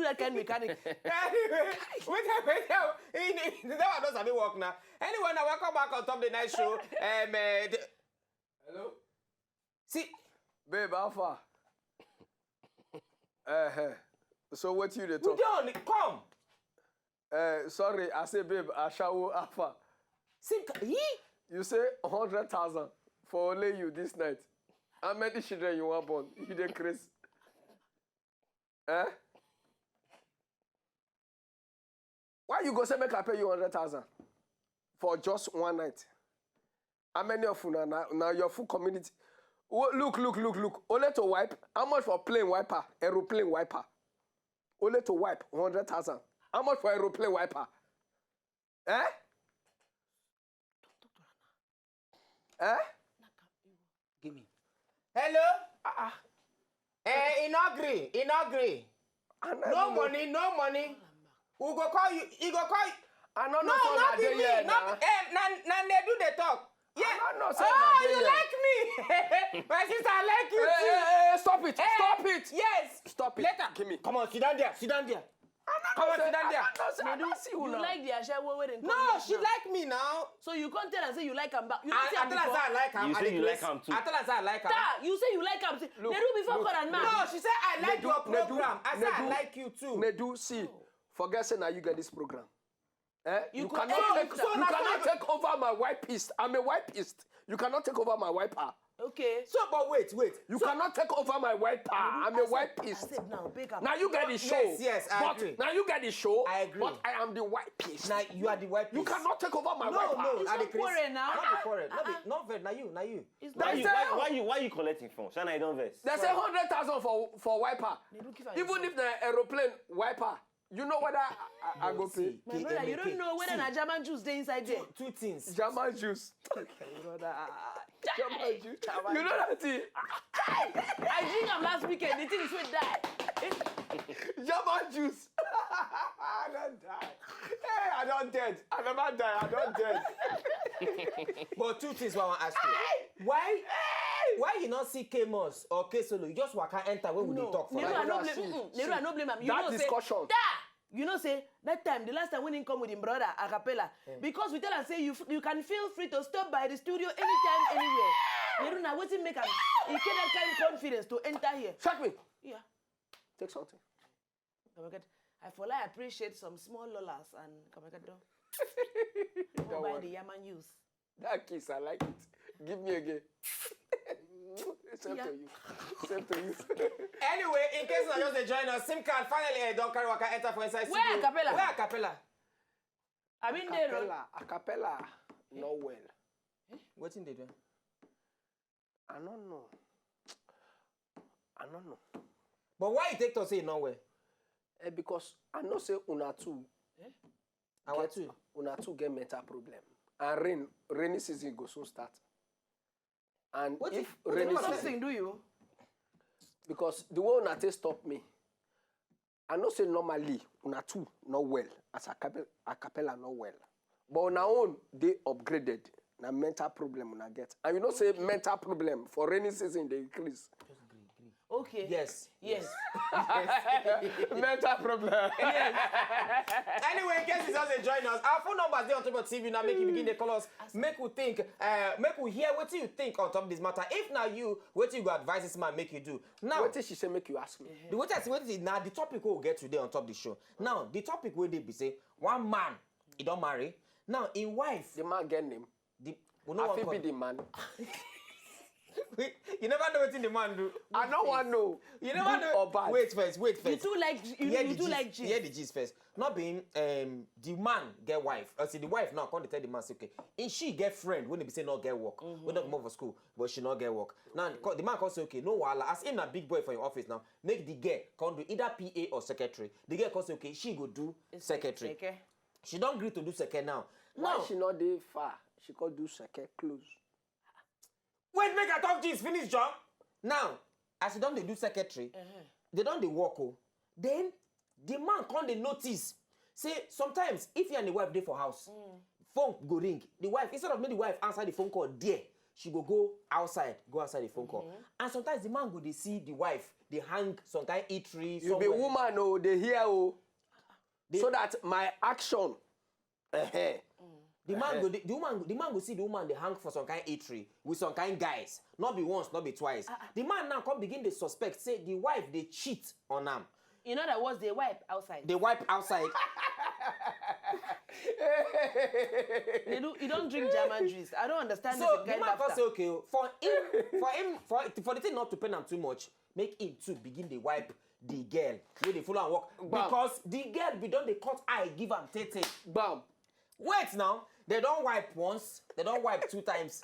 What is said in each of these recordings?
that kind of mechanic. Anyway, wait. That one doesn't work now. Anyway, now welcome back on Top the Night Show. Hello? See, babe, how far? So what you the we talk? don't come. Sorry, I say, babe, I shall alpha. See, You say 100,000 for only you this night. How many children you want born? You the Chris? Why you go say make I pay you 100,000 for just one night? How many of you now your full community? Look. Only to wipe. How much for plane wiper? Aeroplane wiper. Only to wipe 100,000. How much for aeroplane wiper? Give me. hello? Inaugurate. No money. We go call you. He go call you. I don't No, know so not they be me. here Not now. they do the talk. Yeah. I don't know so Oh, they you here. like me? My sister, I like you too. Hey, stop it! Hey, Stop it! Yes. Stop it! Later. Give me. Come on, sit down there. Come on, sit down there. I don't see you You now. like the Ashawo wedding? No, she like me now. So you can't tell and say you like him back. You I don't say tell her say I like her. You say you like him too. I tell her say I like her. You say you like him. They do before God and man. No, she said I like Nedu, your program. I said I Nedu, like you too. Nedu, see, forget saying that you get this program. You could- cannot you cannot take over my wipist. I'm a wipist. You cannot take over my wiper. Okay. So, but wait. You cannot take over my wiper. I'm a I wipist. said now, big up. Now you get the show. Yes, I but agree. Now you get the show. I agree. But I am the wipist. Now you are the white You piece. cannot take over my No, wiper. no. It's I not decrease. quarrel now. Not the quarrel. Not very. Now you. It's Why not. you collecting from? Shana, you don't vex. They say 100,000 for wiper. They don't give a- Even if the aeroplane wiper, you know whether I go pay. My brother, you don't know whether a German Jews they inside there. Two things. German juice. German juice. You know that thing? I drink them last weekend. The thing is sweet die. German juice. I don't die. Hey, I don't dead. I never die. I don't dead. But two things I want to ask you. Why you not see K-Mos or K-Solo? You just walk and enter when we dey talk for Neru, like I no see, blame. Neru, I no blame him. You that know, discussion. Say, you know, say that time, the last time when he come with him brother a cappella, because we tell him say you can feel free to stop by the studio anytime, anywhere. Neru, now what's it make him? He get that kind of confidence to enter here. Check me. Yeah. Take something. Come on, I for like appreciate some small lolas and come on, Don't buy worry. the Yaman use. That kiss, I like it. Give me again. Same to you. Same to you. Anyway, in case you just join us, SIM card finally don't carry waka enter for inside Where studio. acapella? Where acapella? I mean, they Acapella. No well. What thing they do? I don't know. But why you take to say nowhere? Because I know say una two. Our two. Una two get mental problem. And rainy season go soon start. And What if if- rainy what season, something do you? because the way una take stop me, I know say normally una two not well as a cappella not well, but una own they upgraded. Na mental problem una get, and you know say mental problem for rainy season they increase. Okay. Yes. Mental problem. Anyway, in case you just join us, our phone number is there on top of TV now. Make you begin the call us. Make we think. Make we hear what you think on top of this matter. If now you, what you go advise this man make you do. Now, What did she say? Make you ask me. the what is now the topic we'll get today on top of the show. Now, the topic where they be say one man he don't marry. Now, in wife, The man get name. the we know I one feel be call- the man. You never know what the man do. I don't want to know. You never good know. or bad. Wait first. You too like you too like G. Hear the gist first. Not being the man get wife. I see the wife now come to tell the man say okay. And she get friend when they be say not get work. When not move for school, but she not get work. Now the man come say okay, no wahala. As him a big boy for your office now, make the girl come do either PA or secretary. The girl come say okay, she go do secretary. Okay. She don't agree to do secretary now. Why Now she not dey far? She could do second close. wait, make I talk gist finish job. Now as she don't they do secretary, they don't they work oh. Then the man come they notice. Say sometimes if you and the wife dey for house, phone go ring. The wife instead of make the wife answer the phone call there, she go outside the phone call. And sometimes the man go dey see the wife, they hang some kind eatery You somewhere. be woman, oh, they hear, oh. So that my action, The man go see the woman they hang for some kind eatery with some kind guys. Not be once, not be twice. The man now come begin to suspect, say the wife they cheat on him. In other words, they wipe outside. They wipe outside. You don't drink German juice. I don't understand So this the kind man of can say, okay, for the thing not to pain him too much, make him too begin the wipe the girl wey dey follow am work. Because the girl be don dey cut eye give am tete. bam. Wait now, they don't wipe once, they don't wipe 2 times.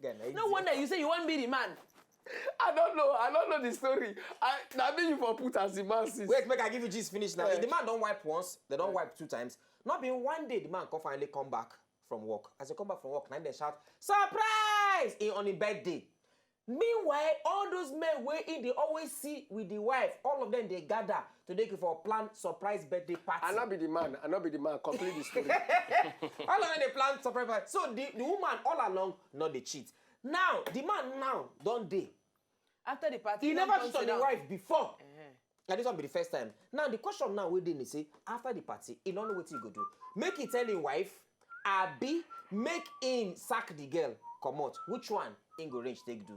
No wonder you say you want to be the man. I don't know the story. Now me you for put as the man since. Wait, make I give you this finish now. If the man don't wipe once, they don't wipe 2 times. Not being one day the man can finally come back from work. As he come back from work, now they shout, surprise! On his birthday. Meanwhile, all those men waiting, they always see with the wife, all of them they gather to take for a planned surprise birthday party. I not be the man. Complete the story. All of them they plan surprise party. So the woman all along not they cheat. Now the man now don't they. After the party, He never cheated on the wife before. And this one be the first time. Now the question now we didn't say after the party, he don't know what he go do. Make he tell his wife, Abi, make him sack the girl. Come out. Which one in go range take do?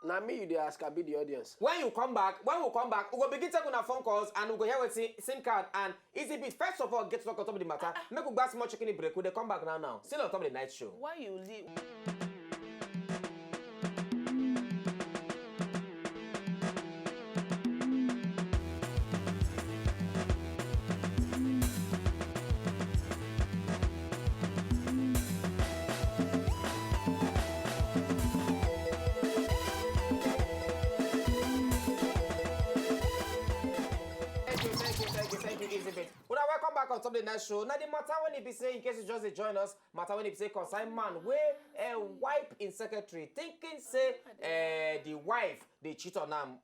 Now me you dey ask, I be the audience. When we come back, we will begin taking our phone calls and we go hear what SIM card and easy bit. First of all, get to talk on top of the matter. Make we gbas more chicken break. We dey come back now. Still on top of the night show. Why you leave? Welcome back on top of the night show. Now the matter when he be saying, in case you just join us, matter when he be say concern man where wife in secretary thinking say the wife they cheat on him.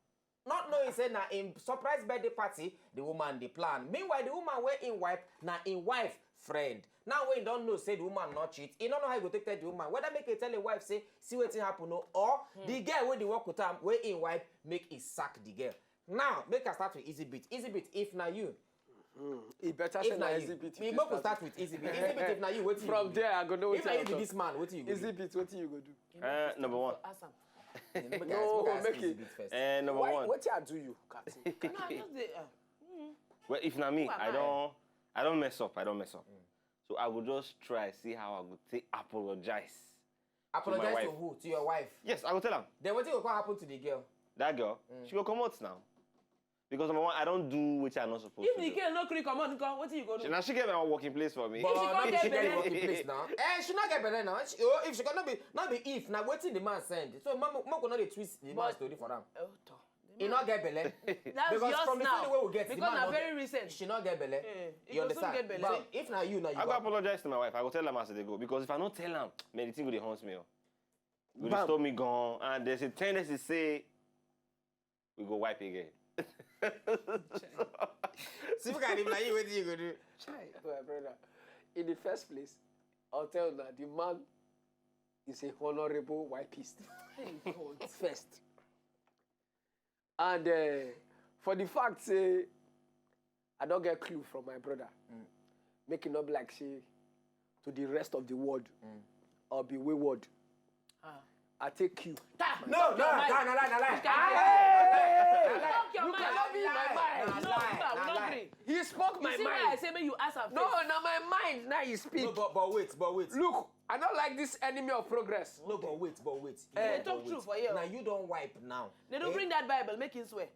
Not knowing say na in surprise birthday party the woman the plan. Meanwhile the woman where in wife na in wife friend. Now when you don't know say the woman not cheat, you don't know how you go take tell the woman. Whether make it tell the wife say see what happen no, or the girl where they work with him where in wife make it sack the girl. Now make us start with easy bit. Easy bit if na you. It better say na easy bit. We both start with easy bit. Easy bit if na you what you From there I go know what if na you be this man what you go easy bit, what you go do? Number one. No, make it. Number Why, one. what you do you, Captain? No, I just say, Well, if not me, Who am I don't mess up. So I will just try see how I would take apologize. Apologize wife. to who? To your wife. Yes, I will tell her. Then what will happen to the girl? That girl, she will come out now. Because number one, I don't do what I'm not supposed if to the do. girl no click come on, what you go do? Now she get my working place for me. But she not can't if she get get belle. working place now. She not get better now. If she cannot be if now waiting the man send. So mama could not twist the man story for them. Oh, He not get belle. That's Because yours from the now. story we get, the Because man na not very get- recent. She not get belle. he You go soon understand? get belle. So if now you I go apologize to my wife. I will tell them as they go. Because if I don't tell them, man, the thing will haunt me. Will Bam. stop me gone. And there's a tendency to say, we go wipe again. See if you can even like you what you go do. My brother, in the first place, I'll tell you that the man is a honorable wipist. First. And for the fact, say, I don't get clue from my brother. Making up like, say, to the rest of the world, or be wayward. I take cue. No, Talk your mind. You cannot be in my mind. No, we not agree. He spoke You my see why I mind. say make you ask am No, first. now my mind, now you speak. No, but wait. Look, I don't like this enemy of progress. No, but wait. They talk true for you. Now you don't wipe now. They don't bring that Bible, make him swear.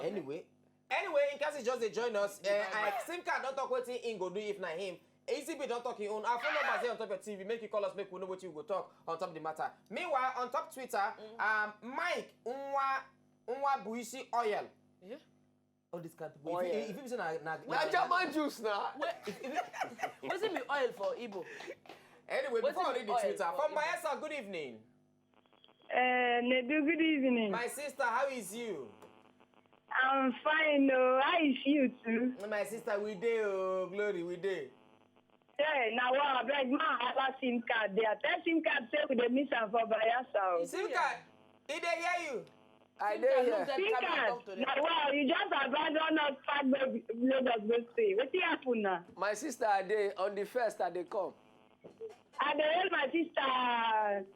Anyway, in case you just dey join us, SIM card don't talk wetin him go do if na him. ACB don't talk his own. Our phone number is on top of TV. Make you call us, make we know what you go talk on top of the matter. Meanwhile, on top Twitter, Mike Unwa Buisi Oil. Yeah. Oh, this can't be. Oil. If you say na German juice now. What's it mean oil for Igbo? Anyway, What's before I it read the oil Twitter, for from Igbo? Bayelsa, good evening. Nedu, good evening. My sister, how is you? I'm fine, no. How is you too? My sister, we dey, oh, glory, we dey. Hey, now what? Like, man, I have a SIM card there. Tell SIM card say we dey miss am for Bayelsa. SIM card. Did they hear you? I SIM did card, hear. look them, SIM come and card. talk to them. Now wow, you just abandon us pack Lagos go stay. Wetin happen now? My sister Ade on the first that they come. I dey help my sister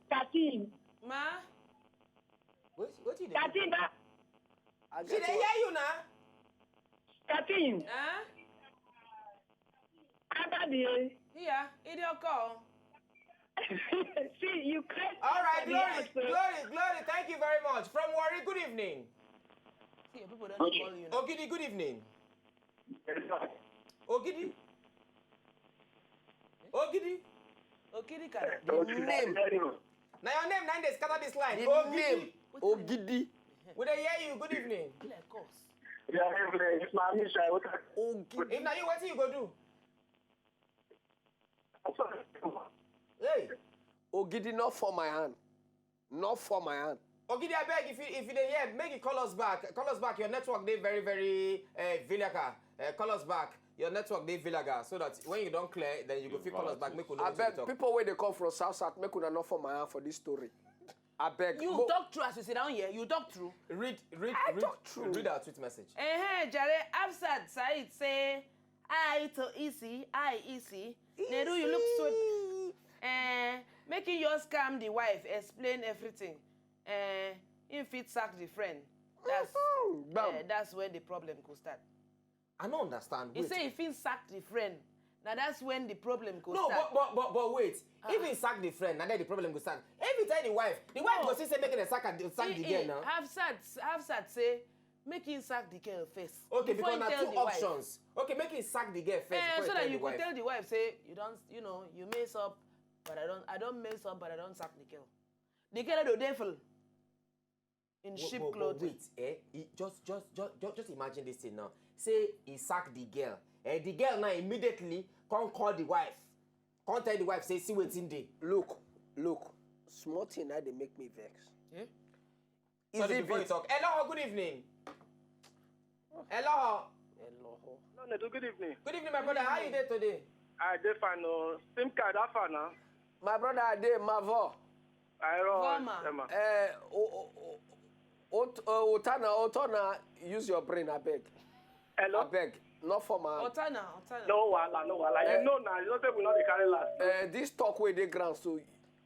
Katin. Ma, What you doing? Katin, I She get they to- hear you now? Katin. huh? After the Here, idiot call. see you crazy. All right, for the Glory, house, Glory, thank you very much. From Warri, good evening. See, people don't call you now. Ogidi, good evening. Ogidi? Ogidi? Okiri Kara. The name. Now your name, now they scatter this line. The Ogidi. name. Ogidi. We they hear you, good evening. Like course. Yeah, it's my mission. Ogidi. If now you, what you go do? Hey. Ogidi not for my hand. Not for my hand. Ogidi, I beg, if you dey hear, make it call us back. Call us back. Your network, they very, very villaga. Call us back. Your network, they villaga. So that when you don't clear, then you go fit call us back. Make we know I wetin we beg talk. people where they come from South, make una not for my hand for this story. I beg. You talk through as you sit down here. You talk through. Read talk true. read our tweet message. Jare, Absad Said say, I to easy, Neru, you look sweet. Making your scam the wife, explain everything. In fit sack the friend. That's where the problem could start. I don't understand. He Wait. say if he sack the friend, now that's when the problem could No, start. but wait. If he sack the friend, now then the problem go start. If he tell the wife go see say making a sack the girl now. Hafsat say, make him sack the girl first. Okay, before because he now tell two the wife. options. Okay, make him sack the girl first. before So he that tell you the wife. could tell the wife, say, you mess up, but I don't mess up, but I don't sack the girl. The girl is the devil in sheep clothing. Wait, just imagine this thing now. Say he sack the girl. The girl now immediately can't call the wife. Can't tell the wife, say, see what's in there. Look. Small thing that they make me vex. Yeah? Sorry, Easy before you bit. talk. Hello, good evening. Hello. No, good evening. Good evening, my brother. How you doing today? I did find SIM card. I found now. My brother Ade, Mavo. I Voma. Otana, use your brain, I beg. Hello. I beg. Not for my hand. Otana. No, wala. You know now. You don't say we not the carry last. This talk where they ground, so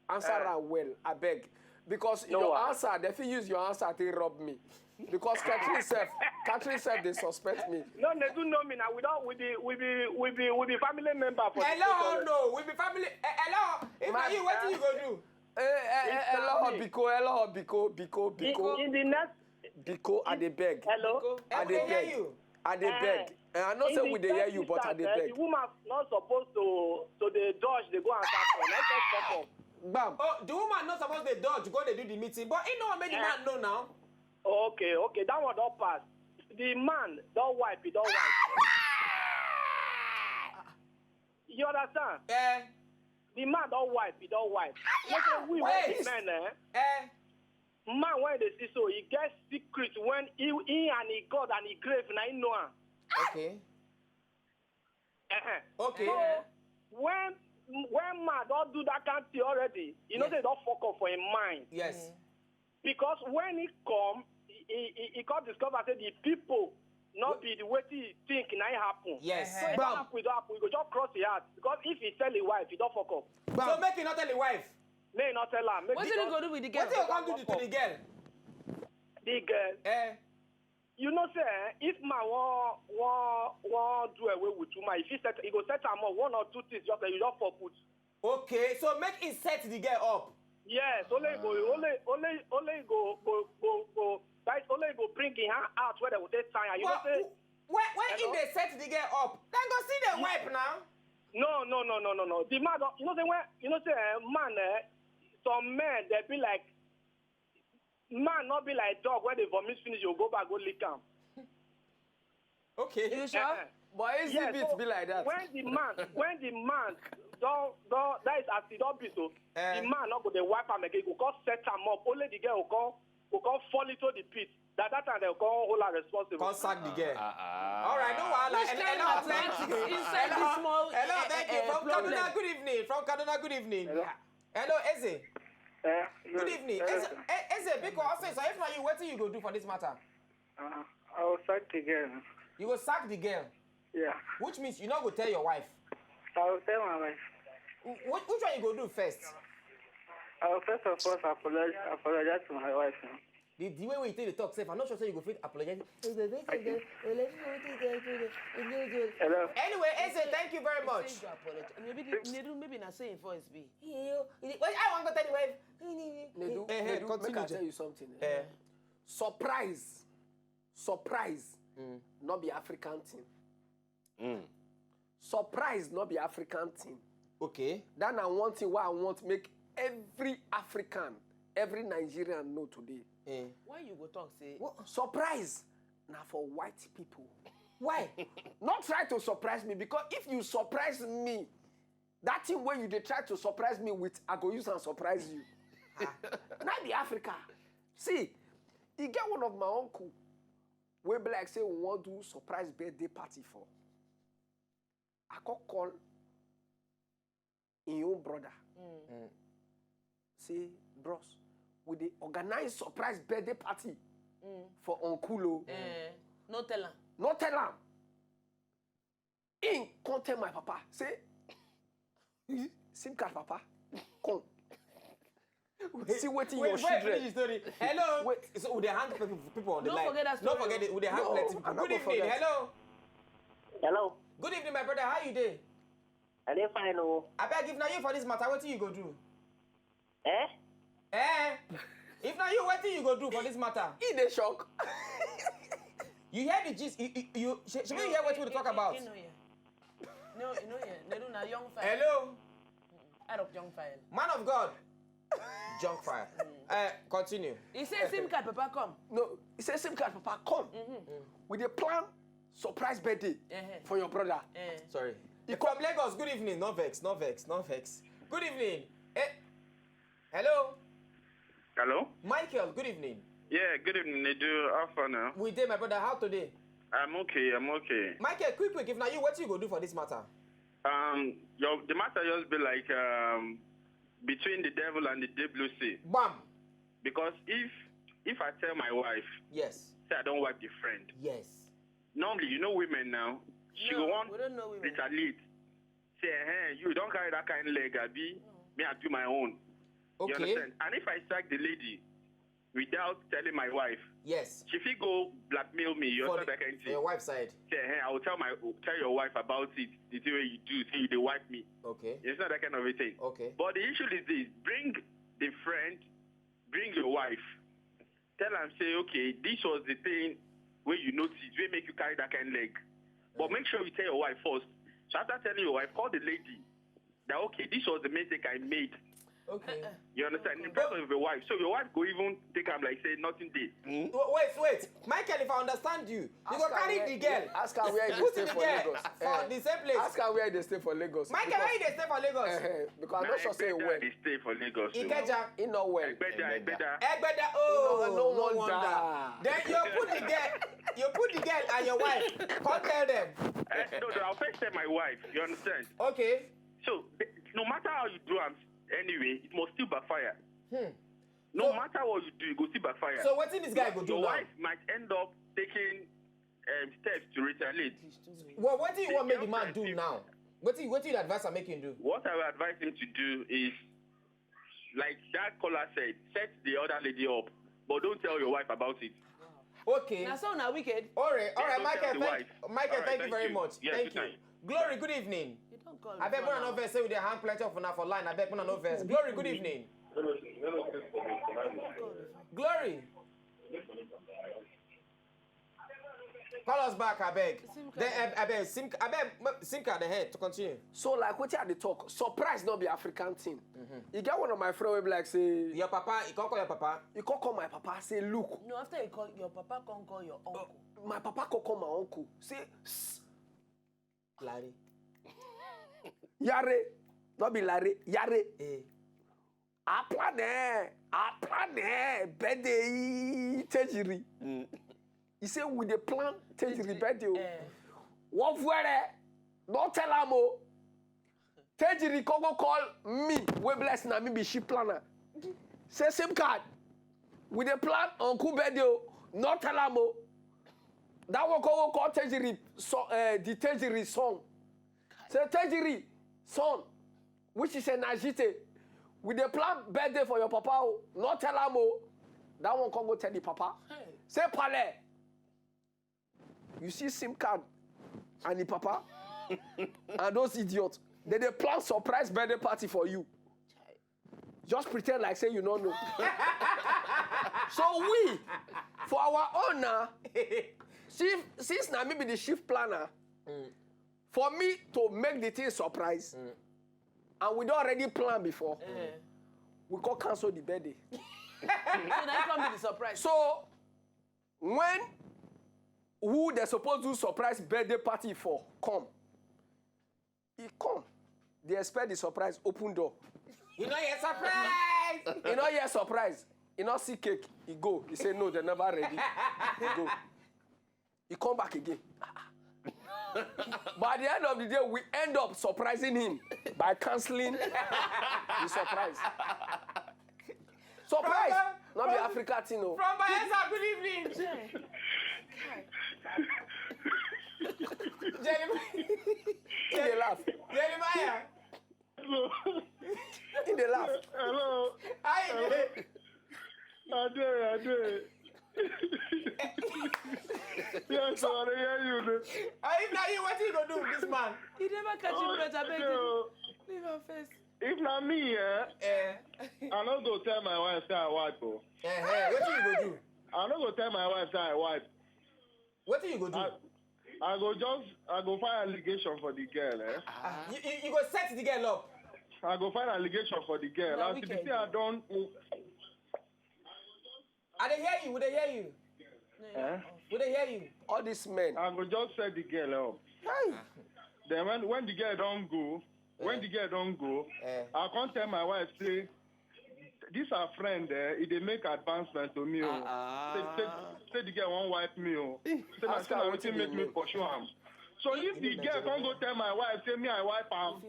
answer am well, I beg. Because No, your answer, if you use your answer, they rob me. Because Catherine said they suspect me. No, they do know me now. We be family member for. Hello, no. We be family. Hello. If My- you, what you go do? Hello, Biko. In the next. Biko, I dey beg. Hello. I We dey dey hear beg. you. I dey beg. I know In say the we dey hear first you, but I dey instance, beg. The woman not supposed to the dodge. They go and start for. Let's just stop up. Bam. Oh, the woman not supposed to dodge, go they do the meeting. But you know what made the man know now? Okay. That one don't pass. The man don't wipe. He don't wipe. You understand? The man don't wipe. He don't wipe. We wait. men, man when they see so he gets secret when he and he God and he grave now he know am. Okay. Okay. So when man don't do that kind of thing already, you know Yeah. they don't fuck up for him mind. Yes. Because when he come, he can't discover say the people not be the way he think now it happen. Yes. So it don't happen, it don't happen. He go just cross the heart. Because if he tell his wife, he don't fuck up. So make you not tell the wife. May he not tell her. Make What he did you just- go do with the girl? What you come do to the girl? The girl. You know, say if man want do away with woman, if he go set am up 1 or 2 things, just you just for put. Okay, so make it set the girl up. Yes, only go. That's only go bring him out where they will take time. You know But say when Hello? if they set the girl up, then go see the wife now. no. The man, you know say man, some men they be like man, not be like dog when they vomit finish, you go back go lick am. Okay. You sure? But easy bit be like that. When the man don't that is as it don't be so. The man not go dey wipe am again. Go come set am up. Only the girl will will come fall into the pit. That time they'll come hold her responsible. Come sack the girl. Ah. All right, no wahala. Which kind of mathematics inside this small Hello, thank you. From problem? Kaduna, good evening. From Kaduna, good evening. Hello, Eze. Good evening. Eze, because also, so if not you, what do you go do for this matter? I will sack the girl. You go sack the girl. Yeah. Which means you not go tell your wife. I will tell my wife. Which one you go do first? I will first of all apologize to my wife. The way we take the talk, safe. I'm not sure you go fit apologize. Hello. Anyway, Eze, thank you very much. Maybe not saying for his be. What I want to tell you, Nedu, continue, make I Jay. tell you something. Surprise, not be African thing. Surprise, not be African thing. Okay. That na one thing why I want make every African, every Nigerian know today. Why you go talk say? Surprise, now for white people. Why? Not try to surprise me, because if you surprise me, that thing where you dey try to surprise me with, I go use and surprise you. Not be Africa. See, you get one of my uncle, we be like say we want to do surprise birthday party for. I call in your brother. Say, bros, we dey organize surprise birthday party for Uncle. No tell him. Not tell him. In come tell my papa. Say, SIM card, papa. Come. See what in your children. Story. Hello. Wait. So would they hang people on the Don't line? forget that story. Don't forget it. Would they hang No, plenty people? I'm not Good gonna evening. forget. Hello. Hello. Good evening, my brother. How you doing? I dey fine oh. I beg if now you for this matter, what you go do? Eh? If now you, what you go do for this matter? In the shock. You hear the gist? You should you hear what we talk about? No, Nedu na young file. Hello, Out of young file. man of God. Junk fire. Continue. He said SIM card, Papa come. No, he says SIM card, papa, come. With a plan surprise birthday for your brother. Sorry. From Lagos. Good evening. No vex. Good evening. Hello, Hello? Michael. Good evening. Yeah, good evening, Nedu. How far now? We did, my brother. How today? I'm okay. Michael, quick. If now you, what you go do for this matter? The matter just be like between the devil and the WC. Bam. Because if I tell my wife, Yes. say I don't wipe the friend, Yes. normally you know women now, she No, go want we don't know women. retaliate. Say, hey, you don't carry that kind of leg, Abi. Me, I do my own. You Okay. understand? And if I sack the lady without telling my wife, Yes. she fit go blackmail me. You For understand that kind of thing? your wife's side. Say, hey, I will tell your wife about it. The thing way you do, say they wipe me. Okay. It's not that kind of a thing. Okay. But the issue is this: bring the friend, bring your wife. Tell them, say, okay, this was the thing where you notice, where make you carry that kind of leg. But make sure you tell your wife first. So after telling your wife, call the lady. That okay, this was the mistake I made. Okay. You understand? In front of your wife. So your wife go even take am like say nothing did. Wait. Michael, if I understand you, you go carry the girl. Ask her where you Put stay the for girl Lagos. for the same place. Ask her where they stay for Lagos. Michael, why you dey stay for Lagos? Because I'm not sure say when. They stay for Lagos. Ikeja. He not well. Egbeda. Egbeda. Oh, No wonder. Then you put the girl and your wife. Come tell them. No, I'll first tell my wife. You understand? Okay. So no matter how you do am, anyway, it must still backfire. No matter what you do, it will still backfire. So what this guy go do Your now? wife might end up taking steps to retaliate. Well, what do you want make the man do now? What do you advise I make him do? What I will advise him to do is, like that caller said, set the other lady up, but don't tell your wife about it. Okay. Now so now wicked. All right, don't Michael. tell the wife. Michael, All right, thank you very much. Yes, Thank good you. night. Glory, good evening. You don't call I beg before one now. no verse say we dey hang plenty of una for line. I beg one no verse. Glory, good evening. Glory. Call us back, I beg. Then I beg SIM card ahead to continue. So like what you talk, surprise not be African thing. You get one of my friends will be like say, Your papa, you can't call your papa. you can't call my papa, say look, No, after you call your papa, can't call your uncle. my papa can call my uncle. Say, Larry. Yare, not be Larry, Yare. Eh. I plan birthday Tejiri. He say we dey plan Tejiri birthday. What for? Don't tell am o. Tejiri go call me. We bless na me be ship planner. Say SIM card. We dey plan Uncle birthday. Not tell am o. That one go call Tejiri, the Tejiri song. Say Tejiri son, which is a Najite. We dey plan birthday for your papa o. Not tell am o. That one come go tell the papa. Say Pale. You see SIM card and the papa and those idiots. They plan surprise birthday party for you. Just pretend like say you don't know. So we, for our owner, since na me be the chief planner, for me to make the thing surprise, and we don't already plan before, we go cancel the birthday. So that come be the surprise. So when who they supposed to surprise birthday party for come, he come. They expect the surprise, open door. You know you're surprised. You know you're surprised. You know see cake. He go. He say no, they're never ready. He go. He come back again. But at the end of the day, we end up surprising him by canceling the surprise. Surprise! Not the Africa thing, no. From Bayelsa, good evening. In the laugh. Jeremiah. Hello. In the laugh. Hello. Hi. I do. Yes, I hear you. If not you, what you gonna do with this man? He never catch him better, beg him. Leave her face. If not me, I no go tell my wife say I wipe. What you go do? I no go tell my wife say I wipe. What you go do? I go find allegation for the girl. You go set the girl up. I go find allegation for the girl. No, As you see, I don't. I they hear you. Would they hear you? Would they hear you? All these men. I go just set the girl up. Hey. Then when the girl don't go, I can't tell my wife say, this our friend there. They make advancement to me. Say the girl won't wipe me. Say my son wetin make me pursue him. So if the girl can't go tell my wife, say me I wipe him.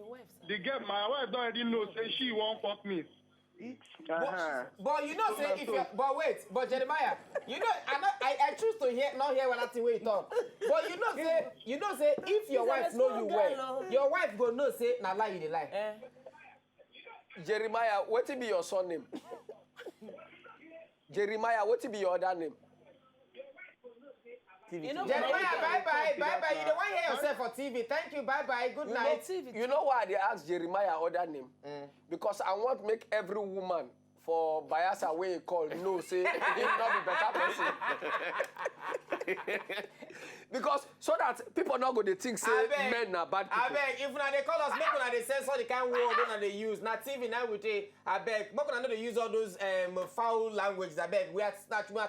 The girl, my wife don't already know. Say she won't fuck me. But you know, say if you but Jeremiah, you know, I choose to not hear what thing where you talk. But you know, say if your wife know you well, your wife go know say na lie you dey lie. Jeremiah, what be your son name? Jeremiah, what be your other name? You know, Jeremiah, bye. You don't want to hear yourself for TV. Thank you, bye. Good night. You know why they ask Jeremiah other name? Because I want to make every woman for Bayelsa way call no say him not be better person. Because so that people not go to think say men are bad people. I beg, if they call us, make una they censor the kind of word they use. Now TV now we say, I beg, make una they use all those foul languages. I beg, we are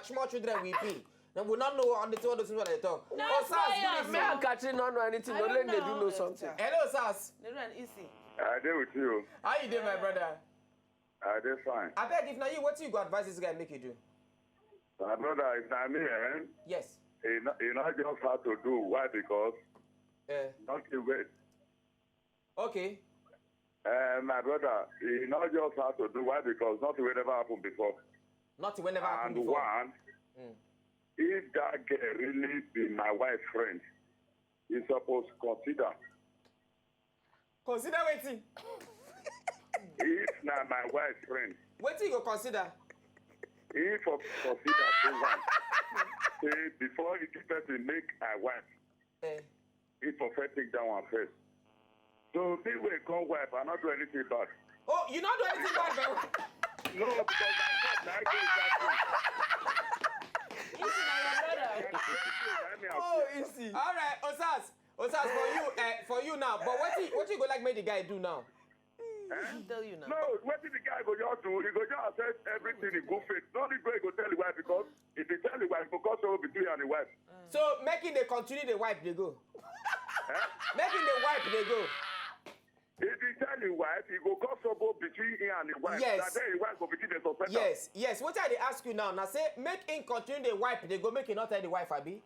small children we be. Then we not know on the two of those what they talk. No, Sas, me and Catherine don't know anything. No, let they do know something. Hello, Sas. They run easy. I deal with you. How you doing, my brother? I did fine. I beg, if now you, what you go advise this guy make you do? My brother, it's not me, Yes. You not just have to do. Why? Because not to wait. Okay. My brother, you not just have to do. Why? Because not will never happen before. Not will never happen and before. And one, if that girl really be my wife's friend, he's supposed to consider. Consider waiting. If not my wife's friend. What you go consider? If consider one, say before you keep to make a wife, if for first take that one first. So me will come wife, I not do anything bad. Oh, you not do anything bad, bro? No, because I go Oh, easy. All right, Osas, for you now. But what you go like make the guy do now? I'll tell you now. No, what did the guy go just do? He go just assess everything in good faith. Not the way he go tell the wife because if he tell the wife, because so between you and the wife. So making they continue the wipe they go. Making the wipe they go. If he tell the his wife, he go cause trouble between him and his wife. Yes. That then his wife go begin the suspect. Yes. What I dey ask you now? Now say make him continue the wife. They go make him not tell the wife, Abi.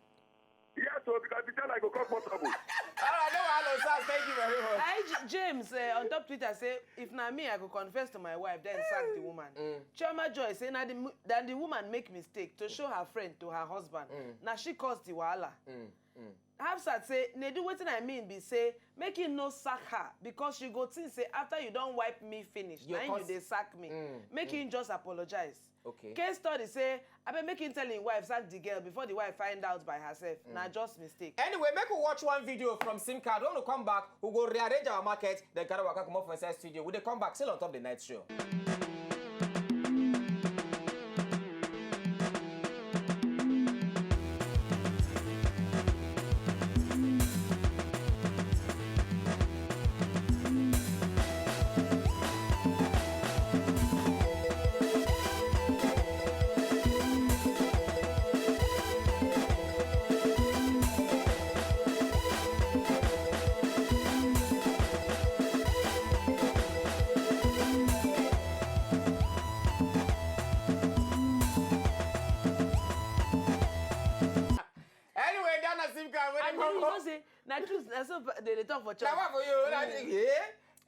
Yes, so because the tell I go cause more trouble. All right, no hello, sir. Thank you very much. James on top Twitter say if na me I go confess to my wife then sack the woman. Chioma Joy say that the woman make mistake to show her friend to her husband. Now she caused the wahala. Hafsat say Nedu wetin I mean be say make him no sack her because she go think say after you don't wipe me finish now you dey sack me. Make him just apologize. Okay. Case study say I been make him tell him wife sack the girl before the wife find out by herself. Now just mistake. Anyway, make we watch one video from SIM card. When we come back, we go rearrange our market. Then carry waka come up from inside studio. We dey come back still on top the night show. That's so they talk for church. Now what for you? Yeah.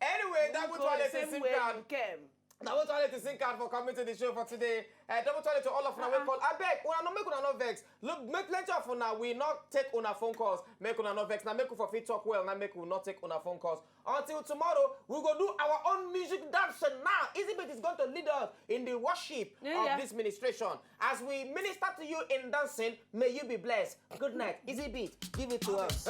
Anyway, double toilet to SIM card. Double toilet to SIM card for coming to the show for today. Double toilet to all of una we call. I beg, una no make una no vex. Look, make plenty of una we not take una phone calls. Make una no vex. Now make you for fit talk well. Now make you not take una phone calls. Until tomorrow, we go do our own music dance now. Easybit is going to lead us in the worship of this ministration. As we minister to you in dancing, may you be blessed. Good night. Easybit, give it to us.